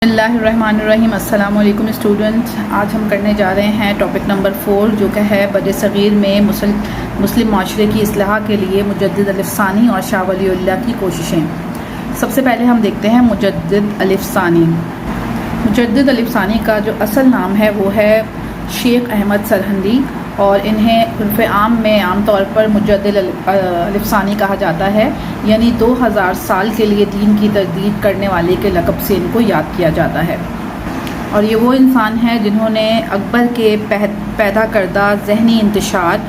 بسم اللہ الرحمن الرحیم۔ السلام علیکم اسٹوڈنٹ، آج ہم کرنے جا رہے ہیں ٹاپک نمبر 4 جو کہ ہے بر صغیر میں مسلم معاشرے کی اصلاح کے لیے مجدد الف ثانی اور شاہ ولی اللہ کی کوششیں۔ سب سے پہلے ہم دیکھتے ہیں مجدد الف ثانی۔ مجدد الف ثانی کا جو اصل نام ہے وہ ہے شیخ احمد سرہندی، اور انہیں عرف عام میں عام طور پر مجدد الف ثانی کہا جاتا ہے، یعنی 2000 سال کے لیے دین کی تجدید کرنے والے کے لقب سے ان کو یاد کیا جاتا ہے۔ اور یہ وہ انسان ہیں جنہوں نے اکبر کے پیدا کردہ ذہنی انتشار،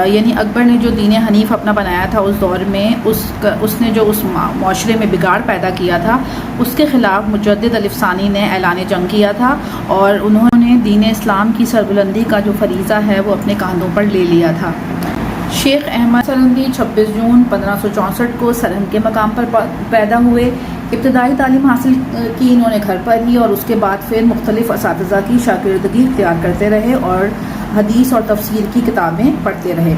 یعنی اکبر نے جو دین حنیف اپنا بنایا تھا اس دور میں، اس نے جو اس معاشرے میں بگاڑ پیدا کیا تھا، اس کے خلاف مجدد الف ثانی نے اعلان جنگ کیا تھا، اور انہوں نے دین اسلام کی سربلندی کا جو فریضہ ہے وہ اپنے کاندھوں پر لے لیا تھا۔ شیخ احمد سرہندی 26 جون 1564 کو سرہند کے مقام پر پیدا ہوئے۔ ابتدائی تعلیم حاصل کی انہوں نے گھر پر ہی، اور اس کے بعد پھر مختلف اساتذہ کی شاگردگی اختیار کرتے رہے اور حدیث اور تفسیر کی کتابیں پڑھتے رہے۔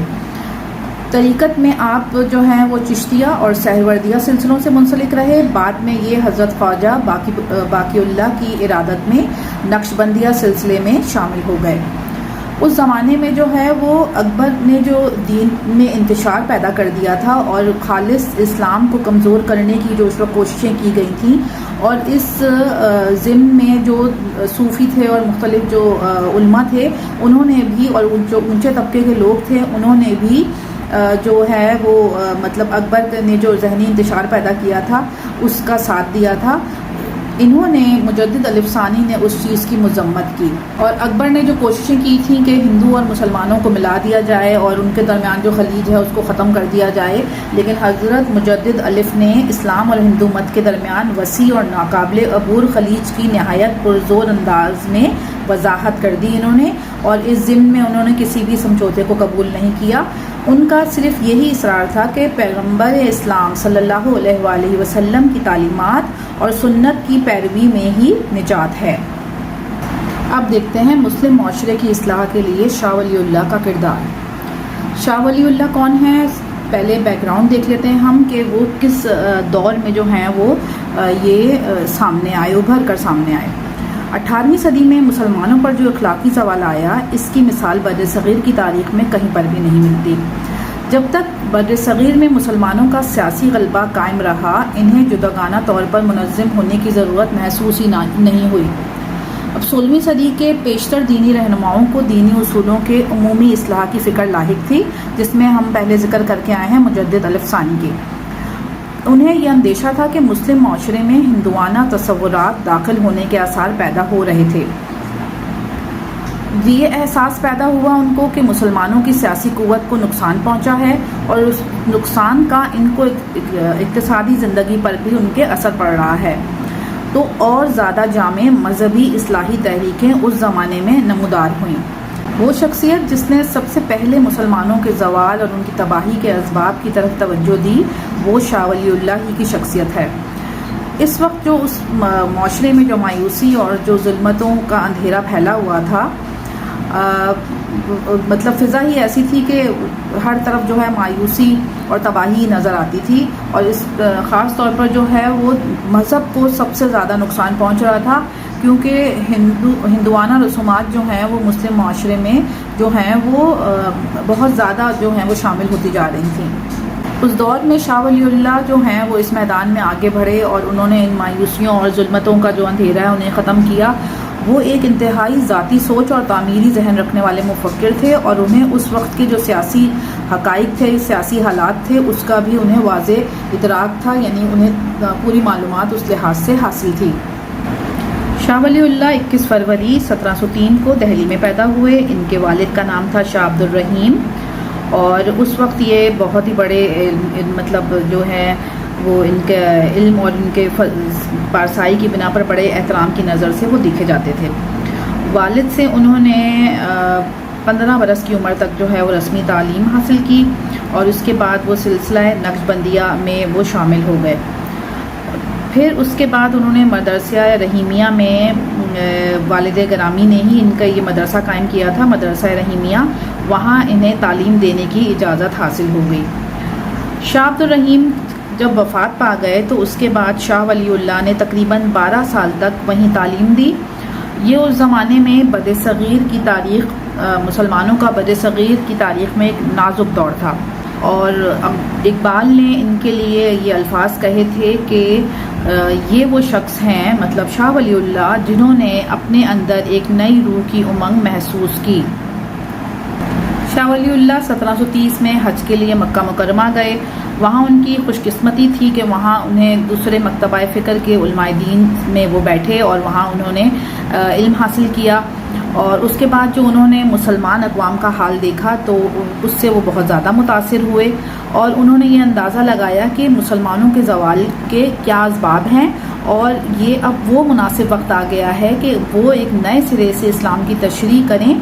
طریقت میں آپ جو ہیں وہ چشتیہ اور سہروردیہ سلسلوں سے منسلک رہے۔ بعد میں یہ حضرت خواجہ باقی اللہ کی ارادت میں نقشبندیہ سلسلے میں شامل ہو گئے۔ اس زمانے میں جو ہے وہ اکبر نے جو دین میں انتشار پیدا کر دیا تھا اور خالص اسلام کو کمزور کرنے کی جو اس وقت کوششیں کی گئی تھیں، اور اس ضمن میں جو صوفی تھے اور مختلف جو علماء تھے انہوں نے بھی، اور جو اونچے طبقے کے لوگ تھے انہوں نے بھی جو ہے وہ مطلب اکبر نے جو ذہنی انتشار پیدا کیا تھا اس کا ساتھ دیا تھا۔ انہوں نے مجدد الف ثانی نے اس چیز کی مذمت کی، اور اکبر نے جو کوششیں کی تھیں کہ ہندو اور مسلمانوں کو ملا دیا جائے اور ان کے درمیان جو خلیج ہے اس کو ختم کر دیا جائے، لیکن حضرت مجدد الف نے اسلام اور ہندو مت کے درمیان وسیع اور ناقابل عبور خلیج کی نہایت پرزور انداز میں وضاحت کر دی انہوں نے، اور اس ضمن میں انہوں نے کسی بھی سمجھوتے کو قبول نہیں کیا۔ ان کا صرف یہی اصرار تھا کہ پیغمبر اسلام صلی اللہ علیہ وآلہ وسلم کی تعلیمات اور سنت کی پیروی میں ہی نجات ہے۔ اب دیکھتے ہیں مسلم معاشرے کی اصلاح کے لیے شاہ ولی اللہ کا کردار۔ شاہ ولی اللہ کون ہیں؟ پہلے بیک گراؤنڈ دیکھ لیتے ہیں ہم کہ وہ کس دور میں جو ہیں وہ یہ سامنے آئے، ابھر کر سامنے آئے۔ 18ویں صدی میں مسلمانوں پر جو اخلاقی زوال آیا، اس کی مثال بر صغیر کی تاریخ میں کہیں پر بھی نہیں ملتی۔ جب تک بر صغیر میں مسلمانوں کا سیاسی غلبہ قائم رہا، انہیں جداگانہ طور پر منظم ہونے کی ضرورت محسوس ہی نہیں ہوئی۔ اب 16ویں صدی کے پیشتر دینی رہنماؤں کو دینی اصولوں کے عمومی اصلاح کی فکر لاحق تھی، جس میں ہم پہلے ذکر کر کے آئے ہیں مجدد الف ثانی کے۔ انہیں یہ اندیشہ تھا کہ مسلم معاشرے میں ہندوانہ تصورات داخل ہونے کے آثار پیدا ہو رہے تھے۔ یہ احساس پیدا ہوا ان کو کہ مسلمانوں کی سیاسی قوت کو نقصان پہنچا ہے، اور اس نقصان کا ان کو اقتصادی زندگی پر بھی ان کے اثر پڑ رہا ہے۔ تو اور زیادہ جامع مذہبی اصلاحی تحریکیں اس زمانے میں نمودار ہوئیں۔ وہ شخصیت جس نے سب سے پہلے مسلمانوں کے زوال اور ان کی تباہی کے اسباب کی طرف توجہ دی، وہ شاہ ولی اللہ ہی کی شخصیت ہے۔ اس وقت جو اس معاشرے میں جو مایوسی اور جو ظلمتوں کا اندھیرا پھیلا ہوا تھا، مطلب فضا ہی ایسی تھی کہ ہر طرف جو ہے مایوسی اور تباہی نظر آتی تھی، اور اس خاص طور پر جو ہے وہ مذہب کو سب سے زیادہ نقصان پہنچ رہا تھا، کیونکہ ہندوانہ رسومات جو ہیں وہ مسلم معاشرے میں جو ہیں وہ بہت زیادہ جو ہیں وہ شامل ہوتی جا رہی تھیں۔ اس دور میں شاہ ولی اللہ جو ہیں وہ اس میدان میں آگے بڑھے، اور انہوں نے ان مایوسیوں اور ظلمتوں کا جو اندھیرا ہے انہیں ختم کیا۔ وہ ایک انتہائی ذاتی سوچ اور تعمیری ذہن رکھنے والے مفکر تھے، اور انہیں اس وقت کے جو سیاسی حقائق تھے، سیاسی حالات تھے، اس کا بھی انہیں واضح ادراک تھا، یعنی انہیں پوری معلومات اس لحاظ سے حاصل تھی۔ شاہ ولی اللہ 21 فروری 1703 کو دہلی میں پیدا ہوئے۔ ان کے والد کا نام تھا شاہ عبد الرحیم، اور اس وقت یہ بہت ہی بڑے مطلب جو ہے وہ ان کے علم اور ان کے پارسائی کی بنا پر بڑے احترام کی نظر سے وہ دیکھے جاتے تھے۔ والد سے انہوں نے 15 برس کی عمر تک جو ہے وہ رسمی تعلیم حاصل کی، اور اس کے بعد وہ سلسلہ نقشبندیہ میں وہ شامل ہو گئے۔ پھر اس کے بعد انہوں نے مدرسہ رحیمیہ میں، والد گرامی نے ہی ان کا یہ مدرسہ قائم کیا تھا، مدرسہ رحیمیہ، وہاں انہیں تعلیم دینے کی اجازت حاصل ہو گئی۔ شاہ عبد الرحیم جب وفات پا گئے تو اس کے بعد شاہ ولی اللہ نے تقریباً 12 سال تک وہیں تعلیم دی۔ یہ اس زمانے میں بر صغیر کی تاریخ، مسلمانوں کا بر صغیر کی تاریخ میں ایک نازک دور تھا، اور اقبال نے ان کے لیے یہ الفاظ کہے تھے کہ یہ وہ شخص ہیں، مطلب شاہ ولی اللہ، جنہوں نے اپنے اندر ایک نئی روح کی امنگ محسوس کی۔ شاہ ولی اللہ 1730 میں حج کے لیے مکہ مکرمہ گئے۔ وہاں ان کی خوش قسمتی تھی کہ وہاں انہیں دوسرے مکتبہ فکر کے علماء دین میں وہ بیٹھے اور وہاں انہوں نے علم حاصل کیا، اور اس کے بعد جو انہوں نے مسلمان اقوام کا حال دیکھا تو اس سے وہ بہت زیادہ متاثر ہوئے، اور انہوں نے یہ اندازہ لگایا کہ مسلمانوں کے زوال کے کیا اسباب ہیں، اور یہ اب وہ مناسب وقت آ گیا ہے کہ وہ ایک نئے سرے سے اسلام کی تشریح کریں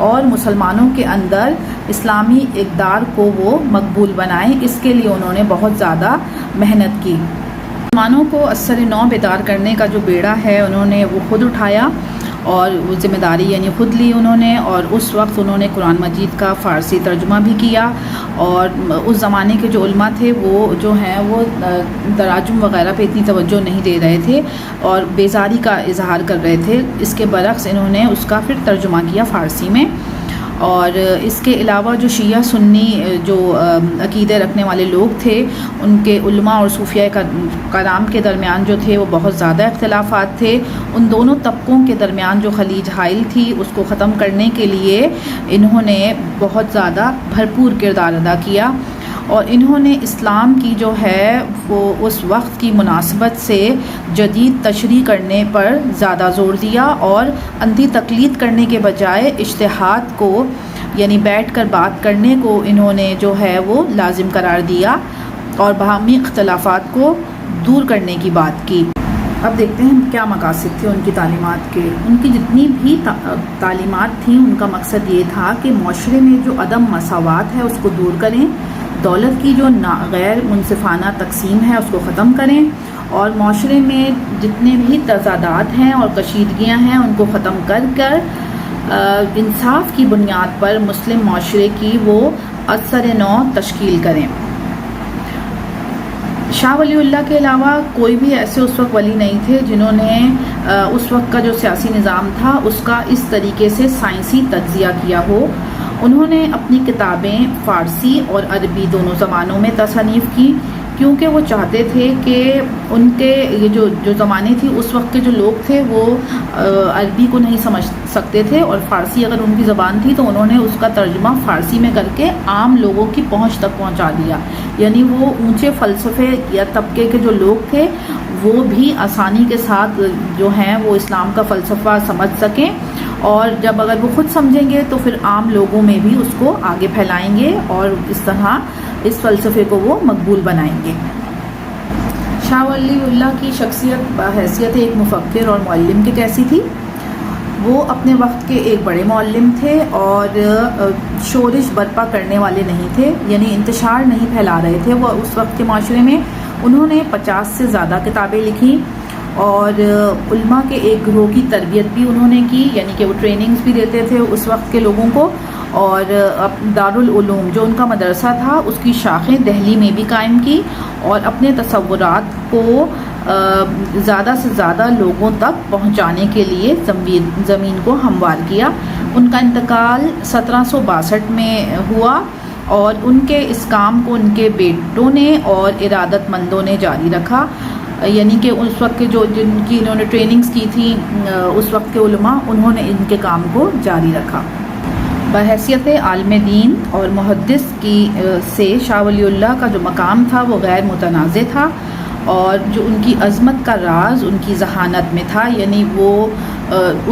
اور مسلمانوں کے اندر اسلامی اقدار کو وہ مقبول بنائیں۔ اس کے لیے انہوں نے بہت زیادہ محنت کی۔ مسلمانوں کو اثر نو بیدار کرنے کا جو بیڑا ہے انہوں نے وہ خود اٹھایا، اور وہ ذمہ داری یعنی خود لی انہوں نے، اور اس وقت انہوں نے قرآن مجید کا فارسی ترجمہ بھی کیا، اور اس زمانے کے جو علماء تھے وہ جو ہیں وہ تراجم وغیرہ پہ اتنی توجہ نہیں دے رہے تھے اور بیزاری کا اظہار کر رہے تھے۔ اس کے برعکس انہوں نے اس کا پھر ترجمہ کیا فارسی میں۔ اور اس کے علاوہ جو شیعہ سنی جو عقیدے رکھنے والے لوگ تھے، ان کے علماء اور صوفیاء کرام کے درمیان جو تھے وہ بہت زیادہ اختلافات تھے۔ ان دونوں طبقوں کے درمیان جو خلیج حائل تھی اس کو ختم کرنے کے لیے انہوں نے بہت زیادہ بھرپور کردار ادا کیا، اور انہوں نے اسلام کی جو ہے وہ اس وقت کی مناسبت سے جدید تشریح کرنے پر زیادہ زور دیا، اور اندھی تقلید کرنے کے بجائے اجتہاد کو یعنی بیٹھ کر بات کرنے کو انہوں نے جو ہے وہ لازم قرار دیا، اور باہمی اختلافات کو دور کرنے کی بات کی۔ اب دیکھتے ہیں کیا مقاصد تھے ان کی تعلیمات کے۔ ان کی جتنی بھی تعلیمات تھیں ان کا مقصد یہ تھا کہ معاشرے میں جو عدم مساوات ہے اس کو دور کریں، دولت کی جو غیر منصفانہ تقسیم ہے اس کو ختم کریں، اور معاشرے میں جتنے بھی تضادات ہیں اور کشیدگیاں ہیں ان کو ختم کر کر انصاف کی بنیاد پر مسلم معاشرے کی وہ اثر نو تشکیل کریں۔ شاہ ولی اللہ کے علاوہ کوئی بھی ایسے اس وقت ولی نہیں تھے جنہوں نے اس وقت کا جو سیاسی نظام تھا اس کا اس طریقے سے سائنسی تجزیہ کیا ہو۔ انہوں نے اپنی کتابیں فارسی اور عربی دونوں زبانوں میں تصنیف کی، کیونکہ وہ چاہتے تھے کہ ان کے یہ جو زمانے تھی اس وقت کے جو لوگ تھے وہ عربی کو نہیں سمجھ سکتے تھے، اور فارسی اگر ان کی زبان تھی تو انہوں نے اس کا ترجمہ فارسی میں کر کے عام لوگوں کی پہنچ تک پہنچا دیا، یعنی وہ اونچے فلسفے یا طبقے کے جو لوگ تھے وہ بھی آسانی کے ساتھ جو ہیں وہ اسلام کا فلسفہ سمجھ سکیں، اور جب اگر وہ خود سمجھیں گے تو پھر عام لوگوں میں بھی اس کو آگے پھیلائیں گے اور اس طرح اس فلسفے کو وہ مقبول بنائیں گے۔ شاہ ولی اللہ کی شخصیت بحیثیت ایک مفکر اور معلم کے کیسی تھی؟ وہ اپنے وقت کے ایک بڑے معلم تھے اور شورش برپا کرنے والے نہیں تھے، یعنی انتشار نہیں پھیلا رہے تھے وہ اس وقت کے معاشرے میں۔ انہوں نے 50 سے زیادہ کتابیں لکھی، اور علماء کے ایک گروہ کی تربیت بھی انہوں نے کی، یعنی کہ وہ ٹریننگز بھی دیتے تھے اس وقت کے لوگوں کو، اور دارالعلوم جو ان کا مدرسہ تھا اس کی شاخیں دہلی میں بھی قائم کی، اور اپنے تصورات کو زیادہ سے زیادہ لوگوں تک پہنچانے کے لیے زمین کو ہموار کیا۔ ان کا انتقال 1762 میں ہوا، اور ان کے اس کام کو ان کے بیٹوں نے اور ارادت مندوں نے جاری رکھا، یعنی کہ اس وقت کے جن کی انہوں نے ٹریننگز کی تھی اس وقت کے علماء، انہوں نے ان کے کام کو جاری رکھا۔ بحیثیت عالم دین اور محدث کی سے شاہ ولی اللہ کا جو مقام تھا وہ غیر متنازع تھا، اور جو ان کی عظمت کا راز ان کی ذہانت میں تھا، یعنی وہ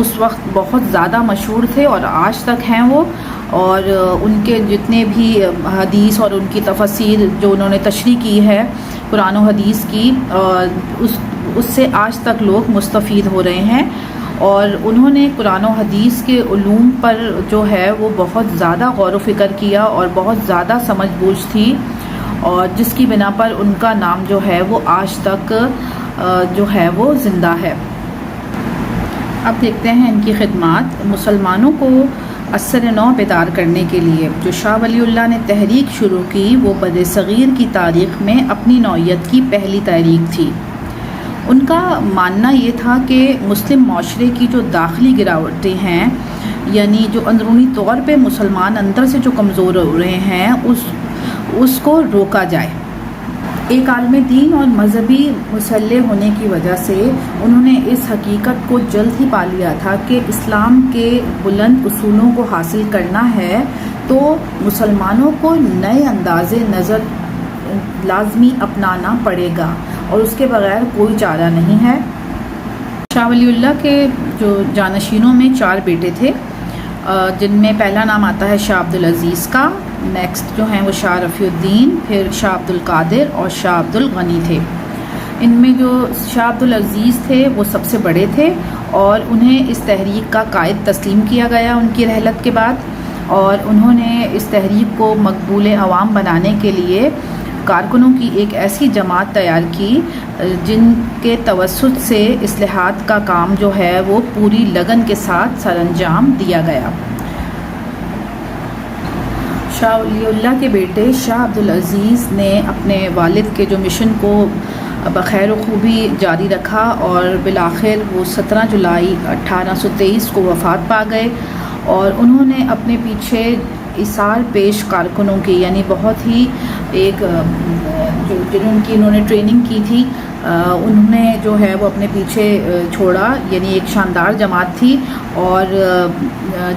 اس وقت بہت زیادہ مشہور تھے اور آج تک ہیں وہ، اور ان کے جتنے بھی حدیث اور ان کی تفسیر جو انہوں نے تشریح کی ہے قرآن و حدیث کی، اس سے آج تک لوگ مستفید ہو رہے ہیں، اور انہوں نے قرآن و حدیث کے علوم پر جو ہے وہ بہت زیادہ غور و فکر کیا اور بہت زیادہ سمجھ بوجھ تھی، اور جس کی بنا پر ان کا نام جو ہے وہ آج تک جو ہے وہ زندہ ہے۔ اب دیکھتے ہیں ان کی خدمات۔ مسلمانوں کو اثر نو بیدار کرنے کے لیے جو شاہ ولی اللہ نے تحریک شروع کی وہ بر صغیر کی تاریخ میں اپنی نوعیت کی پہلی تحریک تھی۔ ان کا ماننا یہ تھا کہ مسلم معاشرے کی جو داخلی گراوٹیں ہیں، یعنی جو اندرونی طور پہ مسلمان اندر سے جو کمزور ہو رہے ہیں، اس کو روکا جائے۔ ایک عالم دین اور مذہبی مسلح ہونے کی وجہ سے انہوں نے اس حقیقت کو جلد ہی پا لیا تھا کہ اسلام کے بلند اصولوں کو حاصل کرنا ہے تو مسلمانوں کو نئے انداز نظر لازمی اپنانا پڑے گا اور اس کے بغیر کوئی چارہ نہیں ہے۔ شاہ ولی اللہ کے جو جانشینوں میں 4 بیٹے تھے، جن میں پہلا نام آتا ہے شاہ عبدالعزیز کا، نیکسٹ جو ہیں وہ شاہ رفیع الدین، پھر شاہ عبدالقادر اور شاہ عبدالغنی تھے۔ ان میں جو شاہ عبدالعزیز تھے وہ سب سے بڑے تھے اور انہیں اس تحریک کا قائد تسلیم کیا گیا ان کی رحلت کے بعد، اور انہوں نے اس تحریک کو مقبول عوام بنانے کے لیے کارکنوں کی ایک ایسی جماعت تیار کی جن کے توسط سے اصلاحات کا کام جو ہے وہ پوری لگن کے ساتھ سر انجام دیا گیا۔ شاہ ولی اللہ کے بیٹے شاہ عبدالعزیز نے اپنے والد کے جو مشن کو بخیر و خوبی جاری رکھا اور بالآخر وہ 17 جولائی 1823 کو وفات پا گئے، اور انہوں نے اپنے پیچھے اثار پیش کارکنوں کی، یعنی بہت ہی ایک جن کی انہوں نے ٹریننگ کی تھی، انہوں نے جو ہے وہ اپنے پیچھے چھوڑا، یعنی ایک شاندار جماعت تھی اور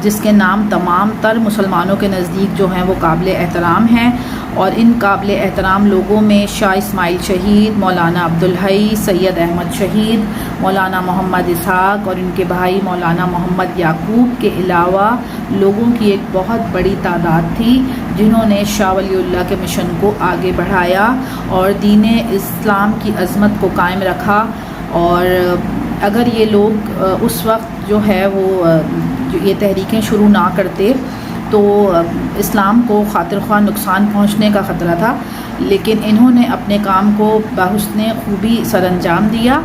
جس کے نام تمام تر مسلمانوں کے نزدیک جو ہیں وہ قابل احترام ہیں، اور ان قابل احترام لوگوں میں شاہ اسماعیل شہید، مولانا عبدالحی، سید احمد شہید، مولانا محمد اسحاق اور ان کے بھائی مولانا محمد یعقوب کے علاوہ لوگوں کی ایک بہت بڑی تعداد تھی جنہوں نے شاہ ولی اللہ کے مشن کو آگے بڑھایا اور دین اسلام کی عظمت کو قائم رکھا۔ اور اگر یہ لوگ اس وقت جو ہے وہ یہ تحریکیں شروع نہ کرتے تو اسلام کو خاطر خواہ نقصان پہنچنے کا خطرہ تھا، لیکن انہوں نے اپنے کام کو بحسن خوبی سر انجام دیا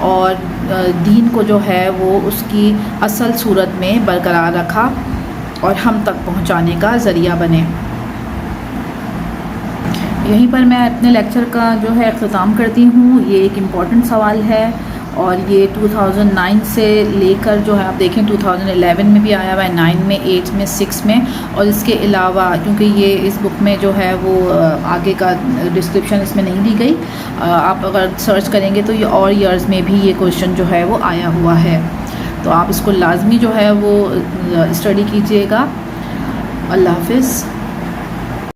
اور دین کو جو ہے وہ اس کی اصل صورت میں برقرار رکھا اور ہم تک پہنچانے کا ذریعہ بنے۔ یہیں پر میں اپنے لیکچر کا جو ہے اختتام کرتی ہوں۔ یہ ایک امپورٹنٹ سوال ہے اور یہ 2009 سے لے کر جو ہے آپ دیکھیں 2011 میں بھی آیا ہوا ہے، 9 میں، 8 میں، 6 میں، اور اس کے علاوہ کیونکہ یہ اس بک میں جو ہے وہ آگے کا ڈسکرپشن اس میں نہیں دی گئی، آپ اگر سرچ کریں گے تو یہ اور ایئرز میں بھی یہ کویشچن جو ہے وہ آیا ہوا ہے، تو آپ اس کو لازمی جو ہے وہ اسٹڈی کیجیے گا۔ اللہ حافظ۔